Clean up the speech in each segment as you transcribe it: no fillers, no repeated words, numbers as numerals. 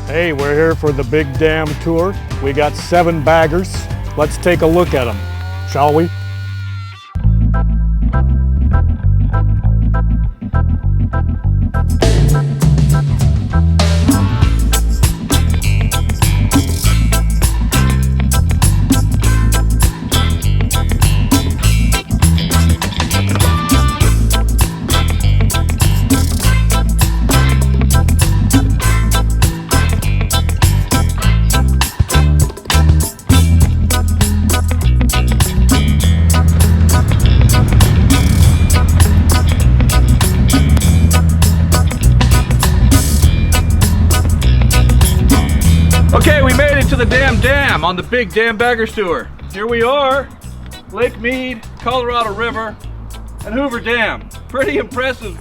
Hey, we're here for the Big Dam Tour. We got 7 baggers. Let's take a look at them, shall we? Okay, we made it to the Dam on the Big Dam Baggers Tour. Here we are, Lake Mead, Colorado River, and Hoover Dam. Pretty impressive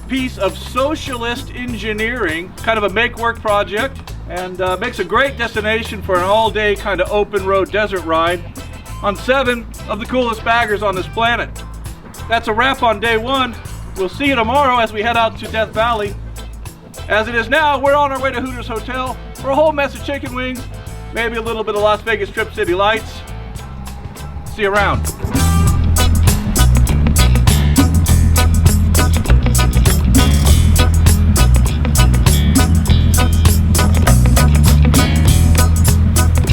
piece of socialist engineering, kind of a make-work project, and makes a great destination for an all-day kind of open road desert ride on 7 of the coolest baggers on this planet. That's a wrap on day 1. We'll see you tomorrow as we head out to Death Valley. As it is now, we're on our way to Hooters Hotel for a whole mess of chicken wings, maybe a little bit of Las Vegas Strip City lights. See you around. It's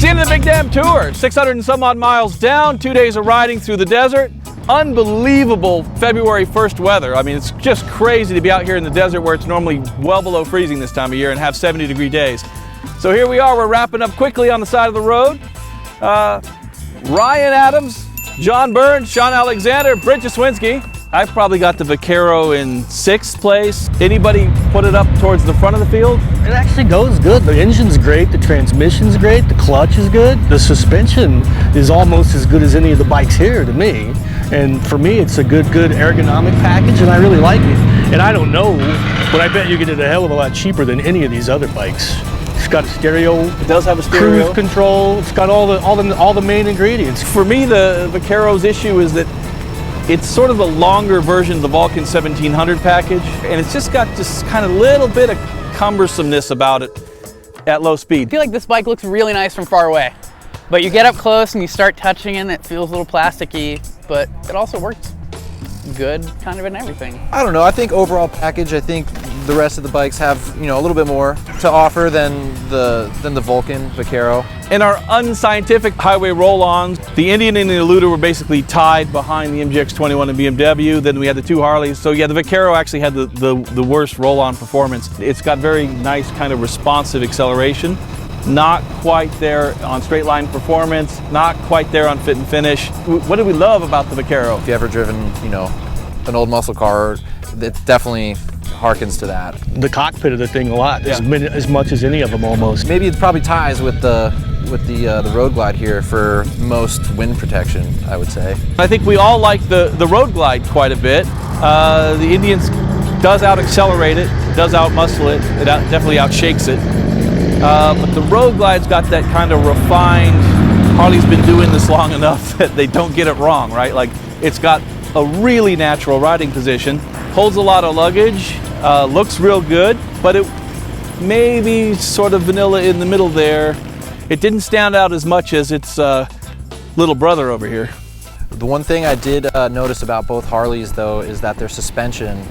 the end of the Big Dam Tour. 600 and some odd miles down, 2 days of riding through the desert. Unbelievable February 1st weather. I mean, it's just crazy to be out here in the desert where it's normally well below freezing this time of year and have 70-degree days. So here we are, we're wrapping up quickly on the side of the road. Ryan Adams, John Burns, Sean Alexander, Brent Jaswinski. I've probably got the Vaquero in 6th place. Anybody put it up towards the front of the field? It actually goes good. The engine's great, the transmission's great, the clutch is good. The suspension is almost as good as any of the bikes here to me. And for me, it's a good ergonomic package, and I really like it. And I don't know, but I bet you get it a hell of a lot cheaper than any of these other bikes. It's got a stereo. It does have a stereo. Cruise control. It's got all the main ingredients. For me, the Vaquero's issue is that it's sort of a longer version of the Vulcan 1700 package, and it's just got just kind of a little bit of cumbersomeness about it at low speed. I feel like this bike looks really nice from far away, but you get up close and you start touching it and it feels a little plasticky, but it also works good kind of in everything. I don't know, I think overall package, I think the rest of the bikes have, you know, a little bit more to offer than the Vulcan Vaquero. In our unscientific highway roll-ons, the Indian and the Eluder were basically tied behind the MGX-21 and BMW. Then we had the 2 Harleys. So yeah, the Vaquero actually had the worst roll-on performance. It's got very nice kind of responsive acceleration. Not quite there on straight line performance, not quite there on fit and finish. What do we love about the Vaquero? If you ever driven, you know, an old muscle car, it definitely harkens to that. The cockpit of the thing a lot, Yeah. as much as any of them almost. Maybe it probably ties with the Road Glide here for most wind protection, I would say. I think we all like the Road Glide quite a bit. The Indians does out-accelerate it, does out-muscle it, it definitely out-shakes it. But the Road Glide's got that kind of refined, Harley's been doing this long enough that they don't get it wrong, right? Like, it's got a really natural riding position, holds a lot of luggage, looks real good, but it may be sort of vanilla in the middle there. It didn't stand out as much as its little brother over here. The one thing I did notice about both Harleys, though, is that their suspension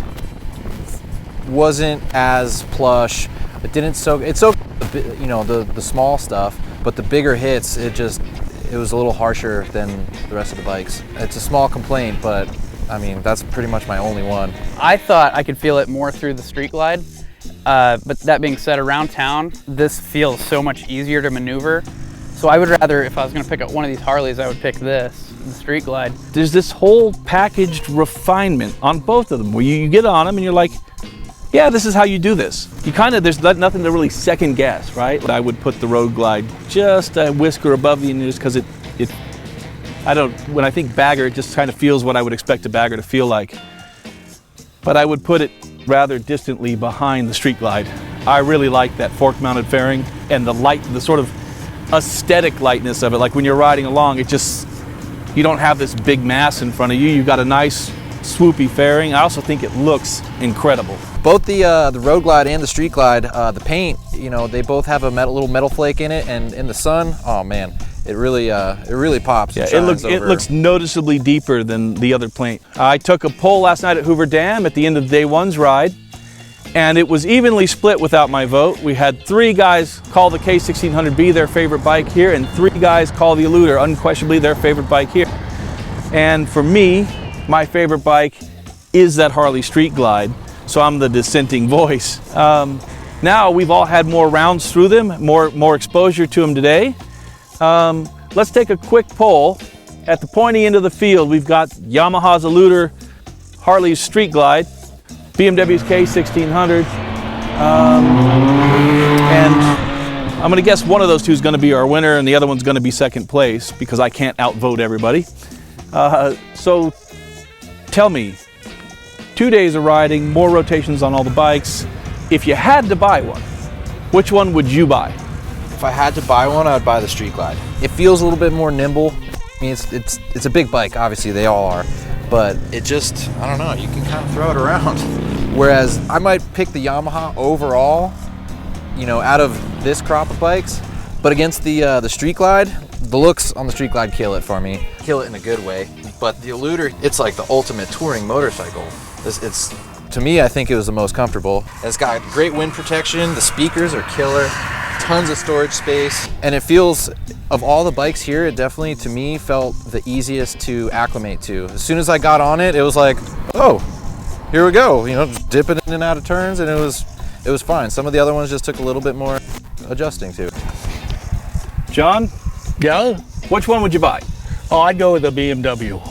wasn't as plush. It didn't soak, it soaked, you know, the small stuff, but the bigger hits, it was a little harsher than the rest of the bikes. It's a small complaint, but I mean, that's pretty much my only one. I thought I could feel it more through the Street Glide, but that being said, around town, this feels so much easier to maneuver. So I would rather, if I was gonna pick up one of these Harleys, I would pick this, the Street Glide. There's this whole packaged refinement on both of them, where you get on them and you're like, yeah, this is how you do this. You kind of, there's nothing to really second guess, right? I would put the Road Glide just a whisker above the Indian just because when I think bagger, it just kind of feels what I would expect a bagger to feel like. But I would put it rather distantly behind the Street Glide. I really like that fork-mounted fairing and the sort of aesthetic lightness of it. Like when you're riding along, you don't have this big mass in front of you. You've got a nice swoopy fairing. I also think it looks incredible. Both the Road Glide and the Street Glide, the paint, You know, they both have a little metal flake in it, and in the sun, oh man, it really pops. Yeah, and it looks noticeably deeper than the other paint. I took a poll last night at Hoover Dam at the end of day one's ride, and it was evenly split without my vote. We had 3 guys call the K1600B their favorite bike here, and 3 guys call the Eluder unquestionably their favorite bike here. And for me, my favorite bike is that Harley Street Glide, so I'm the dissenting voice. Now we've all had more rounds through them, more exposure to them today. Let's take a quick poll. At the pointy end of the field, we've got Yamaha's Eluder, Harley's Street Glide, BMW's K1600, and I'm going to guess one of those two is going to be our winner and the other one's going to be second place because I can't outvote everybody. So tell me, 2 days of riding, more rotations on all the bikes. If you had to buy one, which one would you buy? If I had to buy one, I would buy the Street Glide. It feels a little bit more nimble. I mean, it's a big bike, obviously they all are, but it just, I don't know, you can kind of throw it around. Whereas I might pick the Yamaha overall, you know, out of this crop of bikes, but against the Street Glide, the looks on the Street Glide kill it for me. Kill it in a good way. But the Eluder, it's like the ultimate touring motorcycle. It's to me, I think it was the most comfortable. It's got great wind protection, the speakers are killer, tons of storage space, and it feels, of all the bikes here, it definitely, to me, felt the easiest to acclimate to. As soon as I got on it, it was like, oh, here we go, you know, just dipping in and out of turns, and it was fine. Some of the other ones just took a little bit more adjusting to. John, Yeah? which one would you buy? Oh, I'd go with the BMW.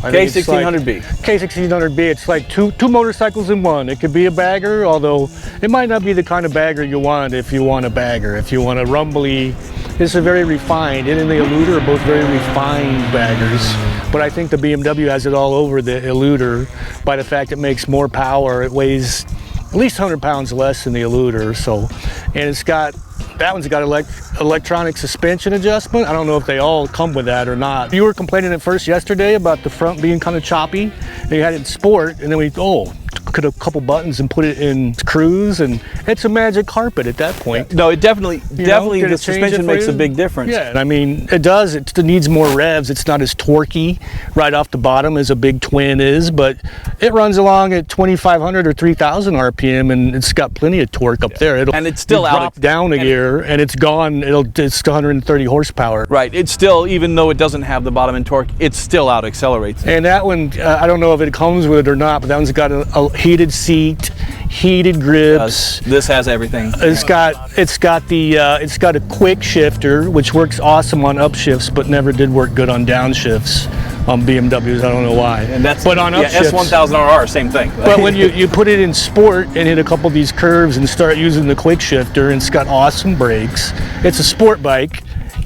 I think it's like- K1600B. K1600B, it's like two motorcycles in one. It could be a bagger, although it might not be the kind of bagger you want if you want a bagger. If you want a rumbly, it's a very refined, it and the Eluder are both very refined baggers. But I think the BMW has it all over the Eluder by the fact it makes more power. It weighs at least 100 pounds less than the Eluder, so, and it's got, that one's got electronic suspension adjustment. I don't know if they all come with that or not. You were complaining at first yesterday about the front being kind of choppy. And you had it in sport, and then we took a couple buttons and put it in cruise, and it's a magic carpet at that point. No, it definitely did the it change suspension it for makes you? a big difference. Yeah, and I mean, it does. It needs more revs. It's not as torquey right off the bottom as a big twin is, but it runs along at 2,500 or 3,000 RPM, and it's got plenty of torque up there. And it's still you out drop down a gear, and it's gone. It's 130 horsepower. Right, it's still, even though it doesn't have the bottom end torque, it still out accelerates. And that one, I don't know if it comes with it or not, but that one's got a heated seat, heated grips. This has everything. It's got a quick shifter, which works awesome on upshifts, but never did work good on downshifts on BMWs. I don't know why. And that's, but on upshifts, S1000RR, same thing. But when you put it in sport and hit a couple of these curves and start using the quick shifter, and it's got awesome brakes. It's a sport bike.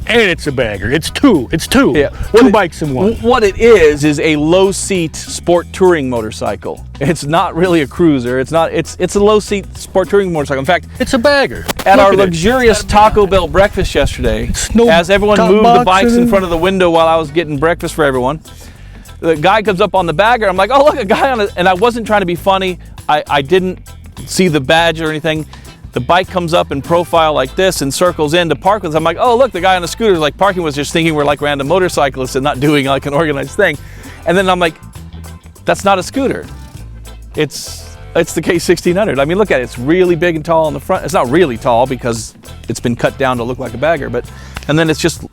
And it's a bagger. It's two. Yeah. Two bikes in one. What it is a low seat sport touring motorcycle. It's not really a cruiser. It's a low seat sport touring motorcycle. In fact, It's a bagger. at our Look at it. luxurious Taco Bell breakfast yesterday, no as everyone top moved the box bikes in in it. front of the window while I was getting breakfast for everyone, the guy comes up on the bagger. I'm like, oh, look, a guy on it. And I wasn't trying to be funny. I didn't see the badge or anything. The bike comes up in profile like this and circles in to park with us. I'm like, oh, look, the guy on the scooter is like parking was just thinking we're like random motorcyclists and not doing like an organized thing. And then I'm like, that's not a scooter. It's the K1600. I mean, look at it. It's really big and tall on the front. It's not really tall because it's been cut down to look like a bagger, and then it's just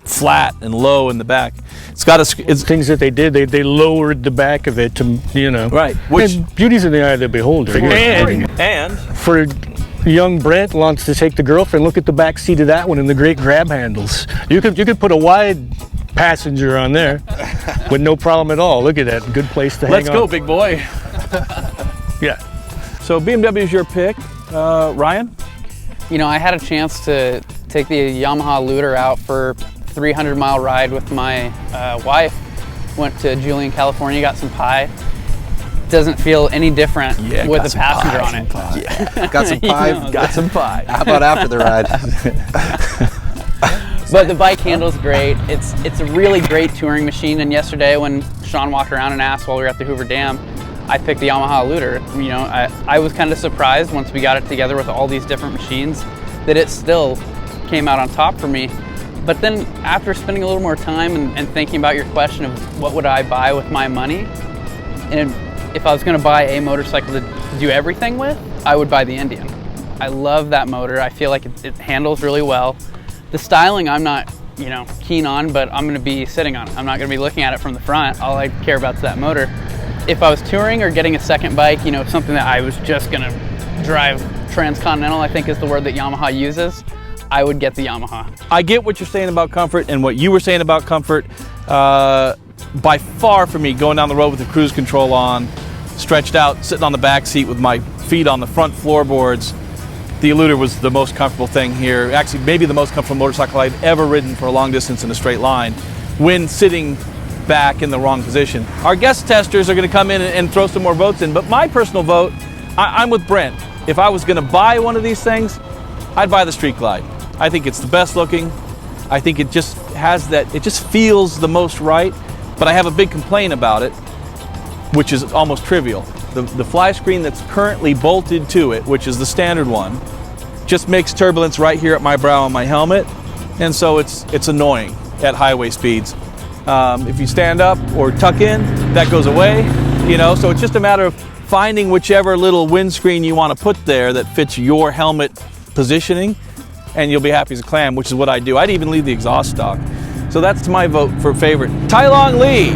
flat and low in the back. It's got things that they did. They lowered the back of it to, right. Which beauty's in the eye of the beholder. And for young Brent wants to take the girlfriend, look at the back seat of that one and the great grab handles. You could put a wide passenger on there with no problem at all. Look at that, good place to hang on. let's go, big boy. Yeah. So BMW is your pick, Ryan. You know, I had a chance to take the Yamaha Eluder out for 300-mile ride with my wife. Went to Julian, California, got some pie. Doesn't feel any different with a passenger on it. Yeah, got some pie. Got some pie. How about after the ride? But the bike handles great. It's a really great touring machine. And yesterday when Sean walked around and asked while we were at the Hoover Dam, I picked the Yamaha Eluder. You know, I was kind of surprised once we got it together with all these different machines. that it still came out on top for me. But then after spending a little more time and thinking about your question of what would I buy with my money, and if I was going to buy a motorcycle to do everything with, I would buy the Indian. I love that motor. I feel like it handles really well. The styling I'm not, keen on, but I'm going to be sitting on it. I'm not going to be looking at it from the front. All I care about is that motor. If I was touring or getting a second bike, something that I was just going to drive transcontinental, I think is the word that Yamaha uses, I would get the Yamaha. I get what you're saying about comfort and what you were saying about comfort. By far for me, going down the road with the cruise control on, stretched out, sitting on the back seat with my feet on the front floorboards, the Eluder was the most comfortable thing here. Actually, maybe the most comfortable motorcycle I've ever ridden for a long distance in a straight line when sitting back in the wrong position. Our guest testers are going to come in and throw some more votes in, but my personal vote, I'm with Brent. If I was going to buy one of these things, I'd buy the Street Glide. I think it's the best looking. I think it just has that, it just feels the most right, but I have a big complaint about it, which is almost trivial. The fly screen that's currently bolted to it, which is the standard one, just makes turbulence right here at my brow on my helmet, and so it's annoying at highway speeds. If you stand up or tuck in, that goes away, so it's just a matter of finding whichever little windscreen you want to put there that fits your helmet positioning, and you'll be happy as a clam, which is what I do. I'd even leave the exhaust stock. So that's my vote for favorite. Tai Long Lee,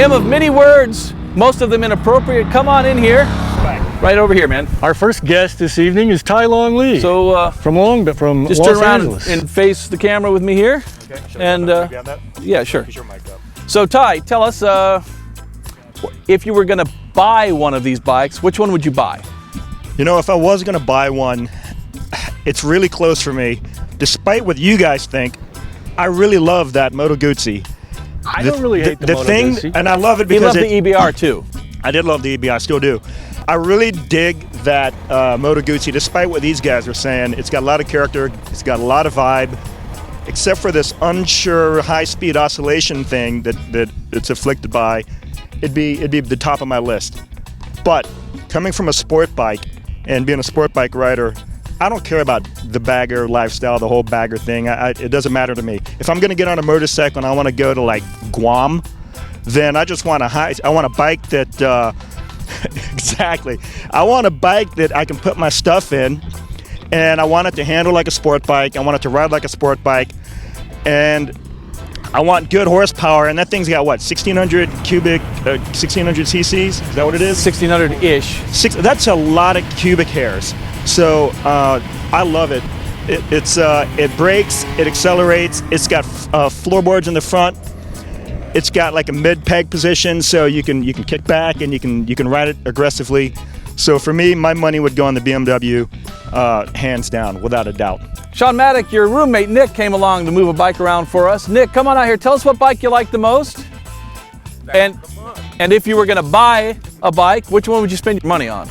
him of many words, most of them inappropriate. Come on in here. Right over here, man. Our first guest this evening is Tai Long Lee. So from just Los turn around Angeles. and face the camera with me here. Okay. And yeah, sure. Keep your mic up. So Tai, tell us if you were going to buy one of these bikes, which one would you buy? If I was going to buy one, it's really close for me. Despite what you guys think, I really love that Moto Guzzi. I don't really hate the Moto thing, Guzzi. and I love it We because love the EBR too. I did love the EB, I still do. I really dig that Moto Guzzi, despite what these guys are saying. It's got a lot of character, it's got a lot of vibe, except for this unsure high-speed oscillation thing that it's afflicted by. It'd be the top of my list. But coming from a sport bike and being a sport bike rider, I don't care about the bagger lifestyle, the whole bagger thing. It doesn't matter to me. If I'm going to get on a motorcycle and I want to go to like Guam, then I just want I want a bike that exactly. I want a bike that I can put my stuff in, and I want it to handle like a sport bike. I want it to ride like a sport bike, and I want good horsepower. And that thing's got what, 1,600 cubic, 1,600 cc's? Is that what it is? 1,600-ish. That's a lot of cubic hairs. So I love it. It brakes, it accelerates. It's got floorboards in the front. It's got like a mid-peg position, so you can kick back and you can ride it aggressively. So for me, my money would go on the BMW, hands down, without a doubt. Sean Maddock, your roommate Nick came along to move a bike around for us. Nick, come on out here. Tell us what bike you like the most. And if you were going to buy a bike, which one would you spend your money on?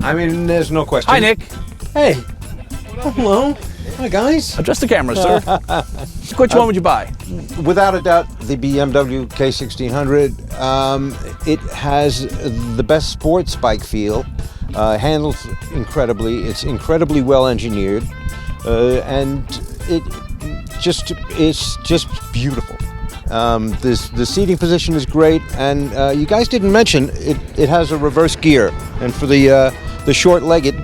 I mean, there's no question. Hi, Nick. Hey. Hello. Hi, guys. Adjust the camera, sir. Which one would you buy? Without a doubt, the BMW K1600. It has the best sports bike feel. Handles incredibly. It's incredibly well engineered, and it's just beautiful. The seating position is great, and you guys didn't mention it has a reverse gear, and for the short-legged,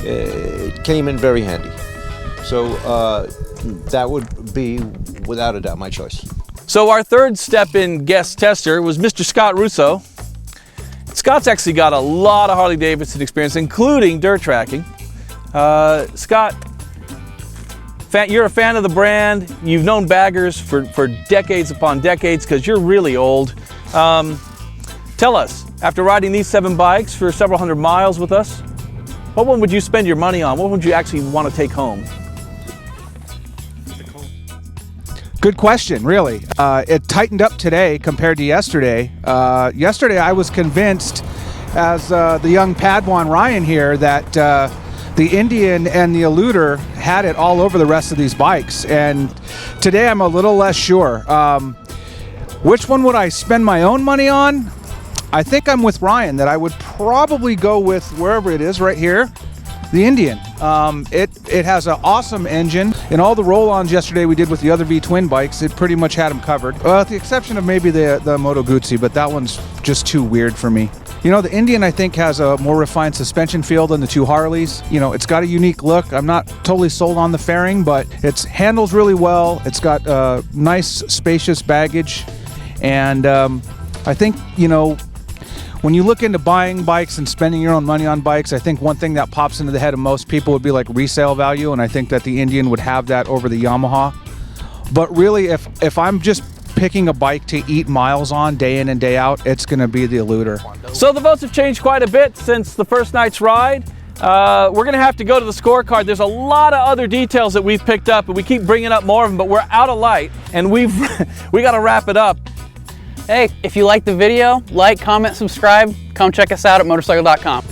it came in very handy. So that would be, without a doubt, my choice. So our third step-in guest tester was Mr. Scott Russo. Scott's actually got a lot of Harley-Davidson experience, including dirt tracking. Scott, you're a fan of the brand. You've known baggers for decades upon decades because you're really old. Tell us, after riding these 7 bikes for several hundred miles with us, what one would you spend your money on? What would you actually want to take home? Good question, really. It tightened up today compared to yesterday. Yesterday I was convinced, as the young Padawan Ryan here, that the Indian and the Eluder had it all over the rest of these bikes. And today I'm a little less sure. Which one would I spend my own money on? I think I'm with Ryan, that I would probably go with wherever it is right here. The Indian. It has an awesome engine. In all the roll-ons yesterday we did with the other V-twin bikes, it pretty much had them covered. With the exception of maybe the Moto Guzzi, but that one's just too weird for me. You know, the Indian I think has a more refined suspension feel than the two Harleys. You know, it's got a unique look. I'm not totally sold on the fairing, but it handles really well. It's got nice, spacious baggage. And I think, you know, when you look into buying bikes and spending your own money on bikes, I think one thing that pops into the head of most people would be like resale value, and I think that the Indian would have that over the Yamaha. But really, if I'm just picking a bike to eat miles on day in and day out, it's going to be the Eluder. So the votes have changed quite a bit since the first night's ride. We're going to have to go to the scorecard. There's a lot of other details that we've picked up, and we keep bringing up more of them, but we're out of light, and we got to wrap it up. Hey, if you like the video, like, comment, subscribe, come check us out at Motorcycle.com.